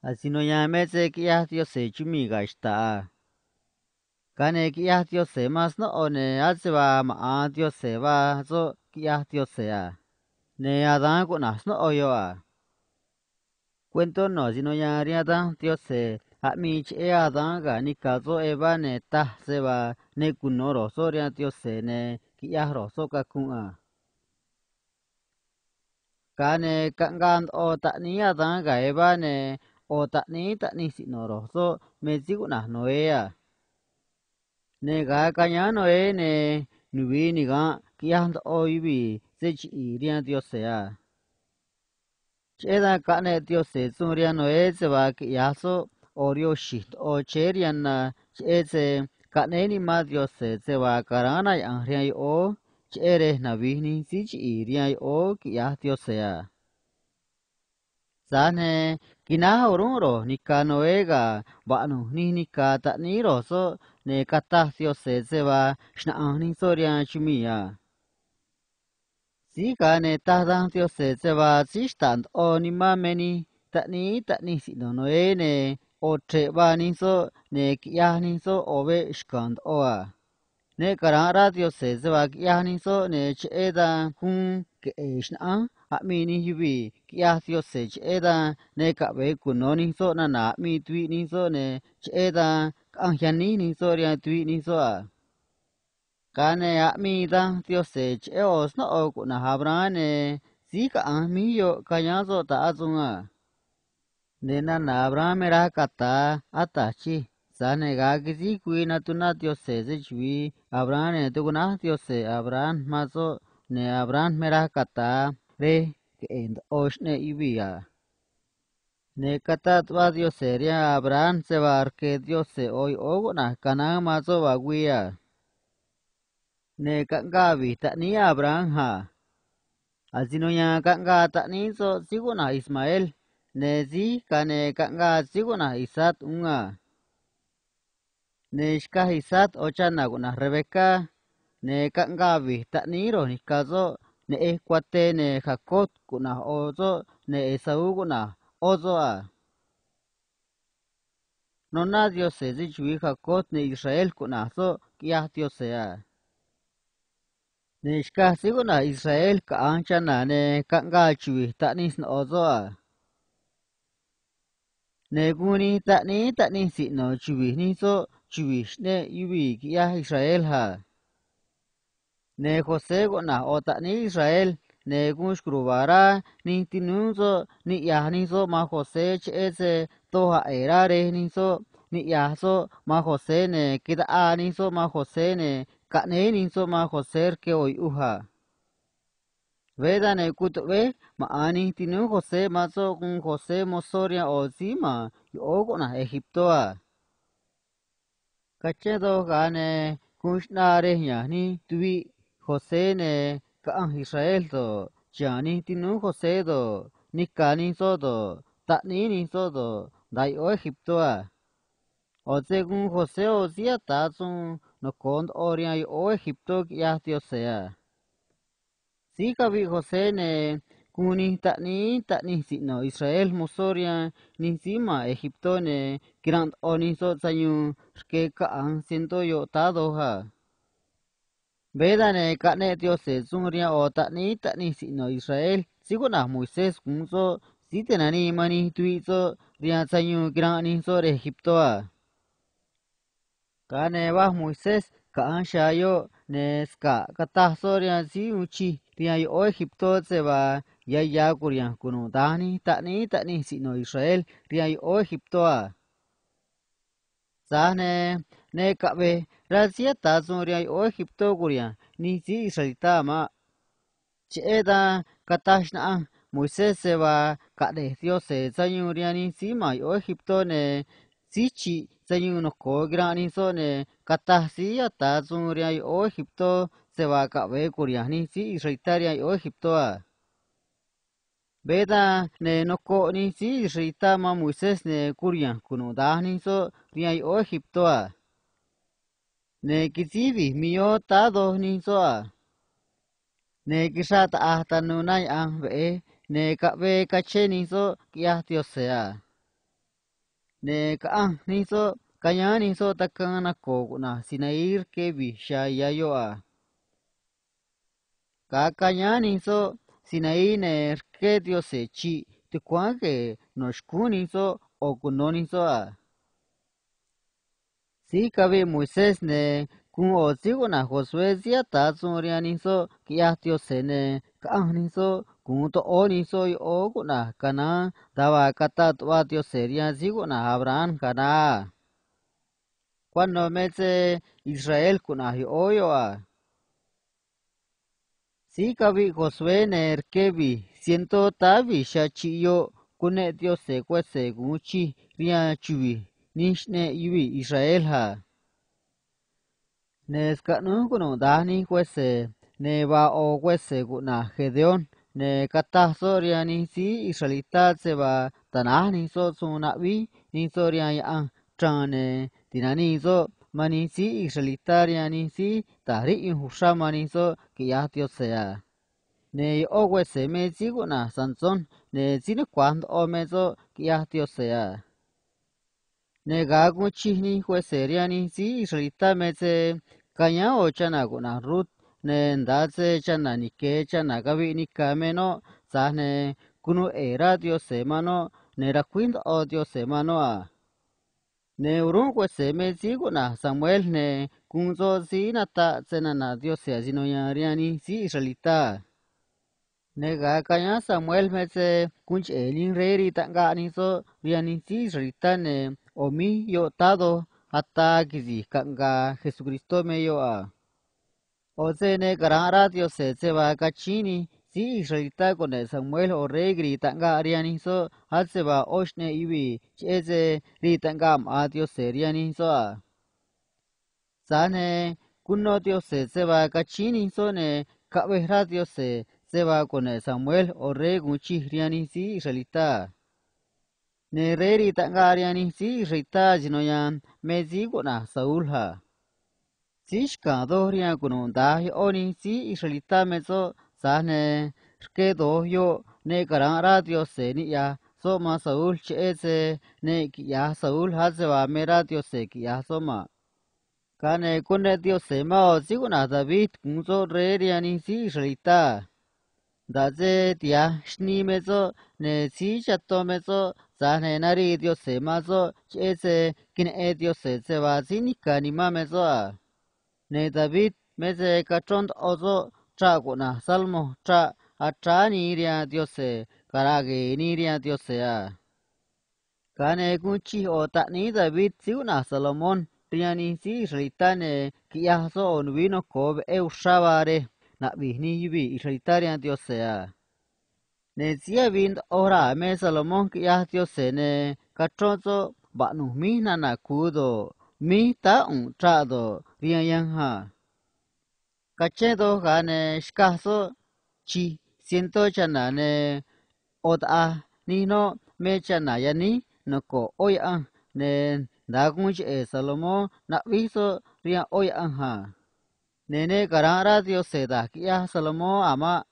asino ya metse kia Dios se chumi gashta kane kia Dios se mas no one atseba ma Dios se va zo kia Dios se a ne adan ko nas no oyo a cuento no sino ya riada Dios se a mi che adan ga ni kazo eva ne ta se va ne kunoro so ria Dios se ne kia ro so ka kun a kane kangan o ta ni adan ga eva ne o ta ni si no ro so me sigu na no ea ne ga kanya no e ne nubi ni ga kia o ibi se chi ria Dios se a che da kane Dios se sun ria no e se va kia so orio shit o che ria na che se kane ni ma Dios se va karana ya ria o che re na vi ni si chi ria o kia Dios se a Sane kina oruro nika noega banu ni nika ta ni roso ne kata sio se va shna ni soria chumia. Si ka ne ta dan sio se va si stand o ni mameni ta ni si no ne o tre ba ni so ne kia ni so ove shkand oa. Ne kara radio se va kia ni so ne cheda kun ke shna a mi ni yubi kia sio se cheda ne ka be kuno ni so na mi tui ni so ne cheda kan yani ni so ria tui ni so a ka ne a mi da sio se che os no o ku na habra ne si ka a mi yo ka ya so ta azunga ne na abra me ra kata atachi Sane ga gizi kui na tu na Dios se chui Abraham ne tu na Dios se Abraham maso ne Abraham mera kata re que en osh ne ibia ne kata twa Dios seria Abraham se bar que Dios se hoy ogo na kana maso baguia ne kanga vi ta ni Abraham ha asino ya kanga ta ni so sigo na Ismael ne zi kane kanga sigo na Isaac unga ne shkahisat ochana guna Rebeca ne kangavi taniro ni kazo ne ekwate ne Jacob kuna ozo ne Esau kuna ozo a no na Dios se zichui Jacob ne Israel kuna so kia Dios sea ne shkasi kuna Israel ka anchana ne kanga chui tanis no ozo a ne guni tani si no chui ni so chui ne yubi kia Israel ha ne José gona ota ni Israel ne gushkrubara ni tinunzo ni yahnizo ma José chese toha erare nizo ni yahso ma José ne kida anizo ma José ne kane nizo ma José ke oy uha Veda ne kutwe ma ani tinu José mazo kun José mosoria ozima yogona Egiptoa kachedo gane kushnare yani tuvi José ne ka Israel do chani tinu José do nikani sodo tani ni sodo dai o Egipto a o según José o sia tazun no kond oria o Egipto ya Dios sea si kabi José ne kuni tani si no Israel musoria ni sima Egipto ne grand oni so sayu ke ka an siento yo tado ha Veda ne kane Dios se sunria o tani si no Israel siguna Moisés kunso si tenani mani tuizo ria sayu grani so de Egipto a kane va Moisés ka anshayo ne ska kata so ria si uchi ria o Egipto se va ya kuria kunu tani si no Israel ria o Egipto a Sahne ne kabe rasia ta sunria o Egipto kuria ni si Israelita ma cheda katashna Moisés se va kade Dios se sayuria ni si ma o Egipto ne sichi sayuno ko grani so ne katasi ta sunria o Egipto se va kabe kuria ni si Israelitaria o Egipto a Veda ne noko ni si Israelita ma Moisés ne kuria kunu dani so ria o Egipto a ne kisivi mio tado ni so a ne kisata hasta no, ない an ve ne ka ve ka che ni so kia Dios sea ne ka ni so kanya ni so takana ko na sinair ke bi shaya yo a ka kanya ni so sinai ne ke Dios se chi te kwa ke nos kuni so o kunoni so a si kabe Moisés ne kun o sigo na Josué sia ta tsuria ni so kia Dios se ne ka ni so kun to o ni so o kuna kana daba kata to a Dios seria sigo na Abraham kana cuando mece Israel kuna hi oyo a si kabi Josué ne kebi siento tabi shachiyo kune Dios se kwese guchi ria chubi nishne yubi Israel ha ne skanu kuno dani kwese ne ba o kwese kuna Gedeón ne kata soria ni si Israelita se ba tanani so sunabi ni soria ya trane tinani so mani si Israelita ni si tari husha mani so que ya Dios sea ne owe se me sigo na Sansón ne sine cuando o meso que ya Dios sea ne gagu chihni jue seria ni si Israelita me se kanya o chana guna Ruth ne ndase chana ni ke chana gavi ni kameno sa ne kunu era Dios se mano ne raquind o Dios se mano a ne urun jue se me sigo na Samuel ne kunzo si nata sena na Dios se asino ya riani si Israelita nega kanya Samuel mese kunch elin reri tanga ni so riani si ritane omi yo tado hata gizi kanga Jesucristo me yo a o se ne garara Dios se va kachini si israelita con el Samuel o re gritanga riani so hatse va oshne ibi cheze ritanga ma Dios se riani so a sane kuno Dios se va kachini so ne kabehra Dios se va con el Samuel o re guchi riani si israelita ne re ritanga riani si israelita jinoyan mezi gona Saul ha Sishka dohria kununda oni si israelita meso sane ke dohyo ne karan radio se ni ya soma Saul chese ne ki ya Saul hace va me radio se ki ya soma kane kune Dios se ma o siguna David kunzo re riani si israelita daze dia shni meso ne si chato meso sane nari Dios se maso chese kin e Dios se va sinika ni ma meso a ne David mese kachont ozo tra kuna salmo tra atra ni ria diose karage ni ria diose a kane kuchi o ta ni David siuna Salomón riani si israelitane kia so on vino kob e ushabare na bihni yubi israelitaria diose a ne sia vind ora me Salomón kia diose ne kachonzo banu mi na kudo mi ta un trado rian ha Cachedo gane escaso chi siento chanane oda ni no me chanaya ni no ko oya ne dagunch e Salomo na viso ria oya ha nene garara Dios se da kia Salomo ama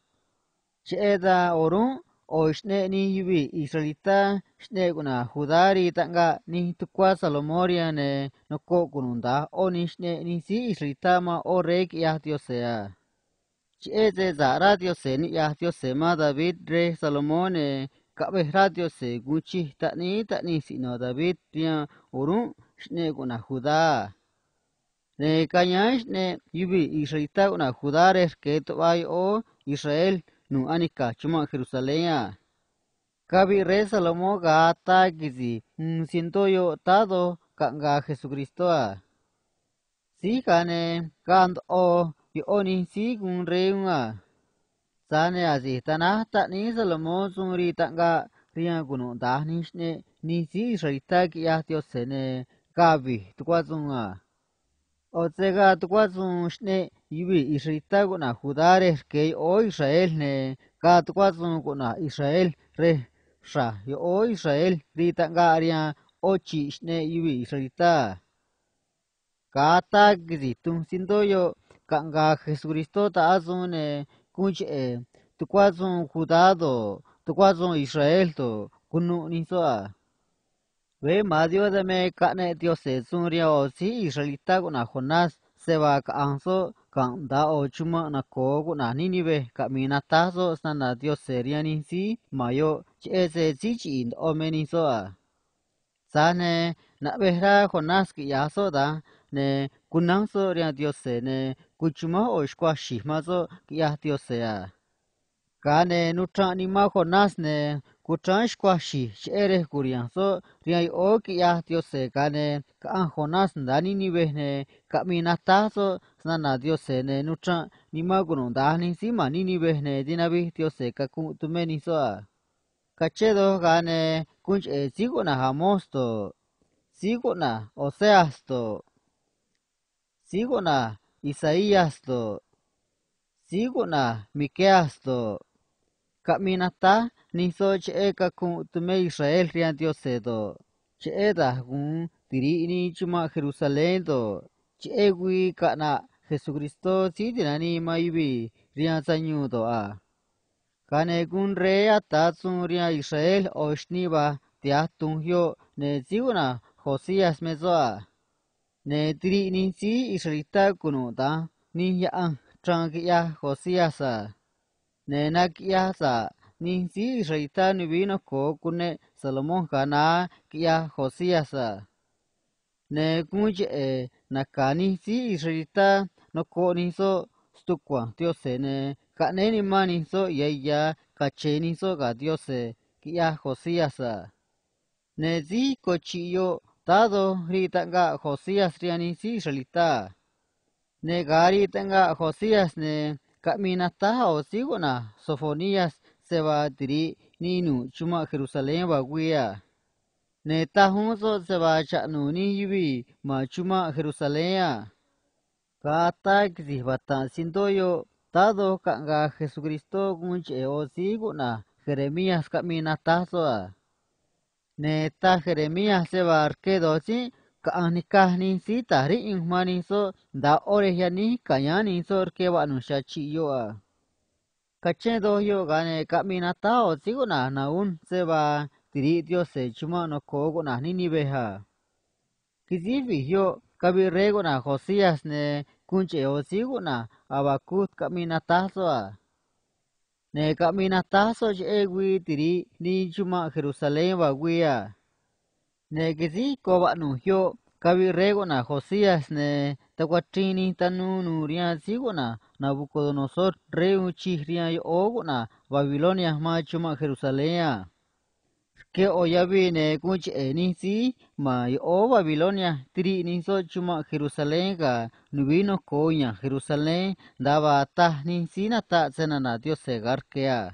cheda orun o shne ni yubi Israelita shne guna judari tanga ni tukwa Salomoria ne no ko kununda o ni shne ni si Israelita ma o rek ya Dios sea Chiese za radio se ni ya Dios se ma David re Salomone kabe radio se guchi tani sino David ria urun shne guna Judá ne kanyash ne yubi Israelita guna Judá re que to ay o Israel nu anika chuma Jerusalén kabi re Salomo gata gizi siento yo tado kanga Jesucristo si kane kand o yo oni si gun re Sane azi tanah tak ni Salomo sungri tangga ria gunung dah ni shne ni si Israelita ki ya Dios sene gabi tukwa zunga. O tsega tukwa zung shne yubi Israelita guna judare ke o Israel ne ka tukwa zung guna Israel re sha yo o Israel ri tangga ria ochi shne yubi Israelita. Kata gizi tung sindo yo kanga Jesucristo ta azun ne kunch tu kwazun judado tu kwazun Israel to kunu ni so Ve ma Dios de me kane Dios se sunria o si Israelita kuna Jonás se va ka anso kan da o chuma na ko kuna Nínive kamina tazo sana Dios seria ni si mayo che se chi chi o meni so a sane na behra Jonás ki ya so da ne kunang so ria Dios se ne kuchuma o shkwa shi ma so ki ya Dios se a Kane nutra ni ma Jonás ne kutran shkwashi shere kurian so riai o ki ya Dios se kane ka Jonás ndani ni behne ka minata so snana Dios se ne nutra ni ma gunun dani si ma ni behne dinabi Dios se ka ku tumeni so a kachedo kane kunch e siguna hamosto siguna Oseas to siguna Isaías to siguna Miqueas to Caminata ni so che ka kun tume Israel rian Dios do che da kun tiri ni chuma Jerusalén do che gui kana Jesucristo si dinani maibi rian sanyu do a kane kun re ata sun rian Israel o shniba tia tun hyo ne siguna Josías mezo a ne tiri ni si Israelita kunu da ni ya an trang ya Josías a ne nak ya sa ni si Israelita ni vino ko kune Salomón kana kia Josías ne kunje nakani si Israelita no ko ni so stukwa Dios ne ka ne ni mani so ya kache ni so ga Dios kia Josías ne zi kochiyo tado ritanga Josías riani si Israelita ne gari tenga Josías ne caminata o siguna Sofonías se va diri ninu chuma Jerusalén va guia ne tajunso se va chanu ni yubi ma chuma Jerusalén kata kisi bata sindoyo tado kanga Jesucristo gunche o siguna Jeremías caminata so ne ta Jeremías se va arquedo si kahni kahni si tari inmani so da ore yani kayani so ke wa nu shachi yo a kache do yo gane caminata o siguna na un se va tiri Dios se chuma no ko go na ni beha kizi vi yo kabi rego na Josías ne kunche o siguna abakut caminata so a ne caminata so je egui tiri ni chuma Jerusalén va guia ne gizi ko ba nu hyo kabi rego na Josías ne takwatrini tanu nuria siguna Nabucodonosor reu chihria yo oguna Babilonia ma chuma Jerusalén ke oyabi ne kunch eni si ma yo o Babilonia tri ni so chuma Jerusalén ga nubino konya Jerusalén daba tahni sinata senana Dios segar kea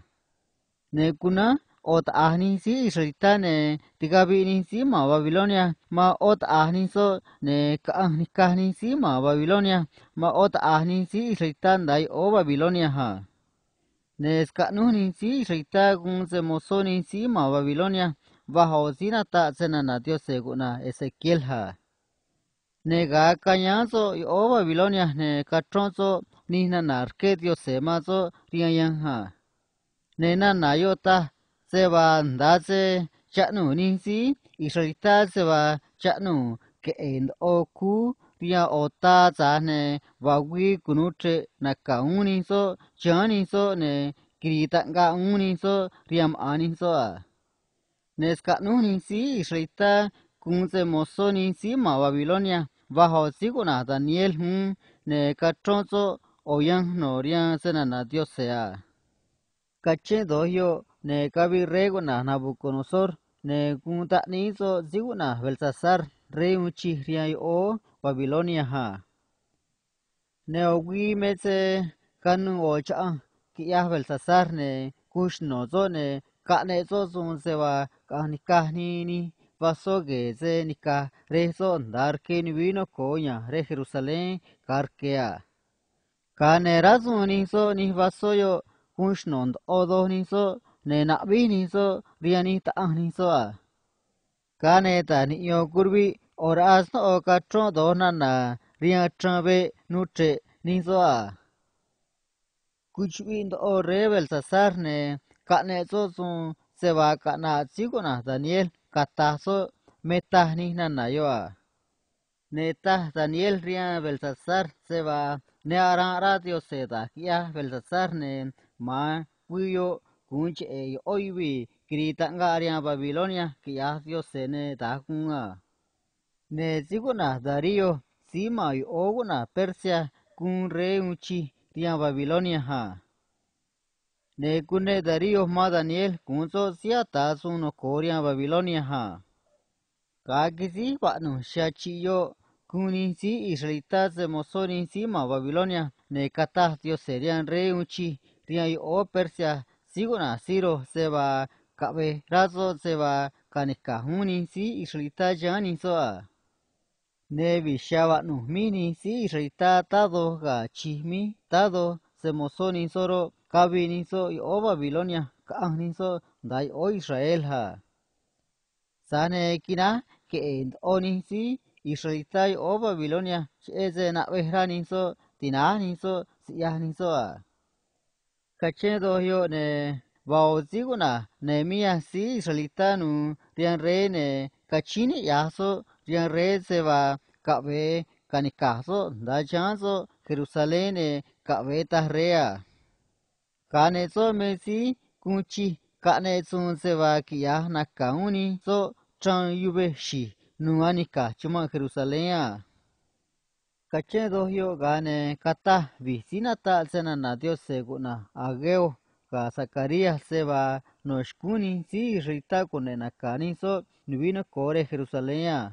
ne kuna ot ahni si Israelita ne tigabi ni si ma Babilonia ma ot ahni so ne kahni si ma Babilonia ma ot ahni si Israelita dai o Babilonia ha ne skanu ni si Israelita gun se moso ni si ma Babilonia bajo sinata senana Dios seguna Ezequiel ha ne ga kanyazo o Babilonia ne katronzo ni nanar ke Dios se mazo riayan ha ne na nayota se va ndaze chanu ninsi Israelita se va chanu ke en oku ria ota za ne wawi kunutre na kauni so chani so ne kirita nga uni so riam ani so a ne skanu ninsi Israelita kun se moso ninsi ma Babilonia bajo siguna Daniel ne katronzo oyan no ria senana Dios sea caché doyo ne kabi rego na Nabucodonosor ne kunta niso ziguna Belsasar rey uchi riai o Babilonia ha ne ogi mese kanu o cha ki ya Belsasar ne kush no zo ne ka ne zo zun se va kahni ni vaso ge ze nika rezo ndar ke ni vino konya re Jerusalén karkea ka ne razun ni so ni vaso yo kunshnon odo ni so ne na bi ni so riani ta ni so a ka ne ta ni yo kurbi or as no o ka tro do na ria trabe nutre ni so a kuchwin o rebel sa sar ne ka ne so sun se va ka na chi ko na Daniel ka ta so meta ni nana yo neta Daniel ria Belsasar seba ne ara Dios seda ya Belsasar ne ma wiyo kunche e oiwi krita ngaria Babilonia kia Dios ne da kunga ne ziguna Darío sima y oguna Persia kun re unchi ria Babilonia ha ne kune Darío ma Daniel kunzo sia ta suno koria Babilonia ha kagisi banu shachiyo kuni si israelita se mosoni si ma Babilonia ne kata Dios serian re unchi ria y o Persia siguna siro seba kabe razo seba kanika huni si israelita jani soa ne bishaba nu mini si israelita tado ga chimi tado se mosoni soro kabi ni so y o Babilonia ka ni so dai o Israel ha sane kina que oni si Israelita o Babilonia eze na behrani so tinani so siani so kachedo yo ne baoziguna ne mia si Israelita nu rian re ne kachini yaso rian re se va kabe kanikaso da chanso Jerusalén ne kabe tahrea kane so mesi kunchi kane sun se va kia nakauni so chan yube shi nuanika chuma Jerusalén kache dohyo gane kata vicinata senana Dios seguna ageo ka Zacarías seba noshkuni si rita kunena kani so nubino kore Jerusalén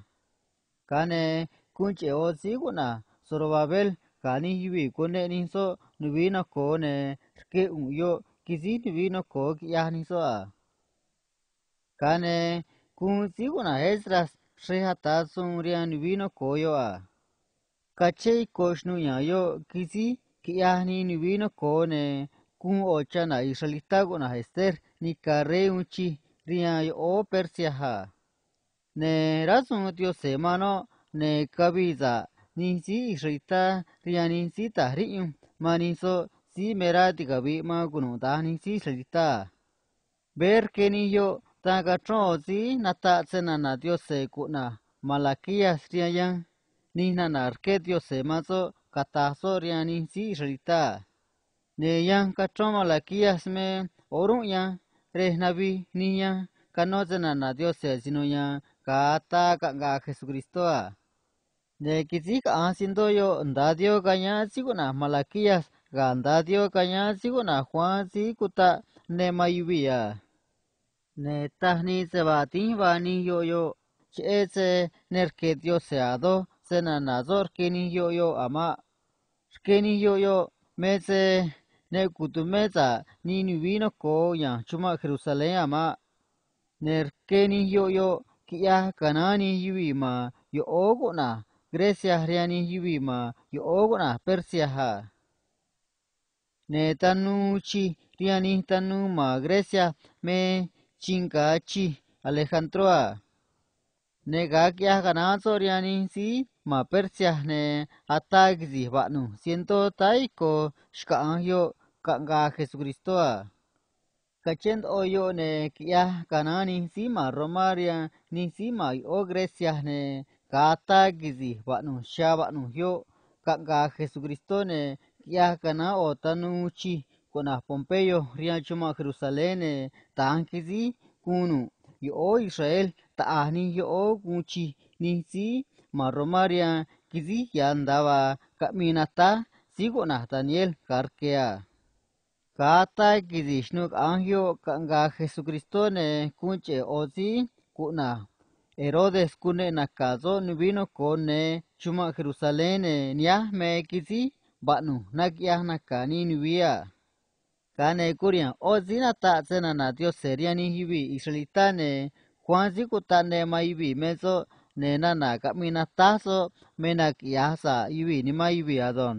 kane kunche o siguna Zorobabel kani yubi kuneni so nubino kone ke unyo kizi nubino ko kiani so kane kun siguna Esdras shehata sunrian nubino koyo kache koshnu yo kisi kiani nubino kone kun ochana israelita guna Esther ni kare unchi rian o Persia ha ne razun Dios semano ne kabiza ni si israelita riani si tahrium maniso si merati gabi ma gunu dani si israelita ver que ni yo tagacho si nata senana Dios se kuna Malaquías riayan ni nanar que Dios se mazo katazo riani si israelita ne yan kacho Malaquías me orun ya nabi ni ya kano senana Dios se sino ya kata kanga Jesucristo ne kisi ka asindo yo ndadio kanya siguna Malaquías ga ndadio kanya siguna Juan si kuta ne mayubia ne tahni sebatin vani yo chese nerke Dios seado senanazor keni yo ama keni yo mese ne kutumeza ni vino ko ya chuma Jerusalén ama nerkeni yo kia kanani yuima yo oguna Grecia riani yuima yo oguna Persia ha ne tanuchi riani tanu ma Grecia me chingachi Alejandroa nega kia ganazo riani si ma Persia ne atagzi banu siento taiko shkaanyo kanga Jesucristoa kachend oyo ne kia kanani si ma Romaria ni si ma o Grecia ne katagzi banu shabanu yo kanga Jesucristo ne kia kana o tanuchi kona Pompeyo rian chuma Jerusalén tankizi kunu yo Israel taani yo kunchi ni si ma Romaria kizi ya andaba kaminata sigona Daniel karkea kata kizi shnuk angyo kanga Jesucristo ne kunche ozi kuna Herodes kune nakazo vino kone chuma Jerusalén niah me kizi banu nakia nakani nubia kane kurian o zinata senana Dios seriani hibi israelitane Juan zikutane maibi meso ne nana kamina taso menak yasa ibi ni maibi adon